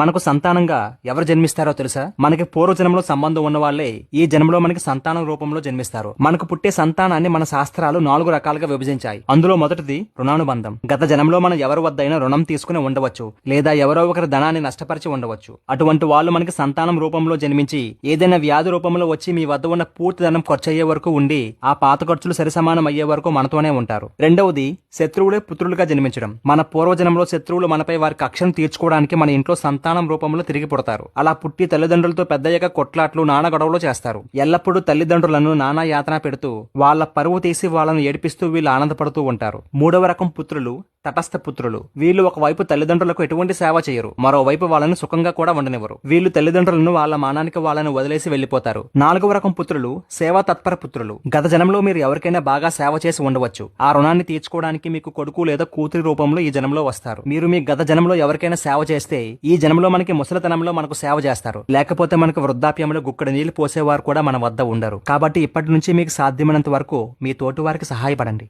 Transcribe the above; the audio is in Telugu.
మనకు సంతానంగా ఎవరు జన్మిస్తారో తెలుసా? మనకి పూర్వజన్మలో సంబంధం ఉన్న వాళ్ళే ఈ జన్మలో మనకి సంతానం రూపంలో జన్మిస్తారు. మనకు పుట్టే సంతానాన్ని మన శాస్త్రాలు 4 రకాలుగా విభజించాయి. అందులో మొదటిది రుణానుబంధం. గత జన్మలో మనం ఎవరి వద్దైనా రుణం తీసుకుని ఉండవచ్చు, లేదా ఎవరో ఒకరి ధనాన్ని నష్టపరిచి ఉండవచ్చు. అటువంటి వాళ్ళు మనకి సంతానం రూపంలో జన్మించి ఏదైనా వ్యాధి రూపంలో వచ్చి మీ వద్ద ఉన్న పూర్తి ధనం ఖర్చు అయ్యే వరకు ఉండి ఆ పాత ఖర్చులు సరిసమానం అయ్యే వరకు మనతోనే ఉంటారు. రెండవది శత్రువులే పుత్రులుగా జన్మించడం. మన పూర్వజన్మలో శత్రువులు మనపై వారి కక్షను తీర్చుకోవడానికి మన ఇంట్లో సంతానం రూపంలో తిరిగి పుడతారు. అలా పుట్టి తల్లిదండ్రులతో పెద్దయ్యాక కొట్లాట్లు నానా గొడవలు చేస్తారు. ఎల్లప్పుడూ తల్లిదండ్రులను నానా యాతన పెడుతూ వాళ్ళ పరువు తీసి వాళ్ళను ఏడిపిస్తూ వీళ్ళు ఆనందపడుతూ ఉంటారు. మూడవ రకం పుత్రులు తటస్థ పుత్రులు. వీళ్ళు ఒకవైపు తల్లిదండ్రులకు ఎటువంటి సేవ చేయరు, మరోవైపు వాళ్ళని సుఖంగా కూడా ఉండనివ్వరు. వీళ్ళు తల్లిదండ్రులను వాళ్ళ మానానికి వాళ్ళని వదిలేసి వెళ్లిపోతారు. నాలుగవ రకం పుత్రులు సేవా తత్పర పుత్రులు. గత జనంలో మీరు ఎవరికైనా బాగా సేవ చేసి ఉండవచ్చు. ఆ రుణాన్ని తీర్చుకోవడానికి మీకు కొడుకు లేదా కూతురి రూపంలో ఈ జనంలో వస్తారు. మీరు మీ గత జనంలో ఎవరికైనా సేవ చేస్తే ఈ జనంలో మనకి ముసలితనంలో మనకు సేవ చేస్తారు. లేకపోతే మనకు వృద్ధాప్యంలో గుక్కడి నీళ్లు పోసేవారు కూడా మన వద్ద ఉండరు. కాబట్టి ఇప్పటి నుంచి మీకు సాధ్యమైనంత వరకు మీ తోటి వారికి సహాయపడండి.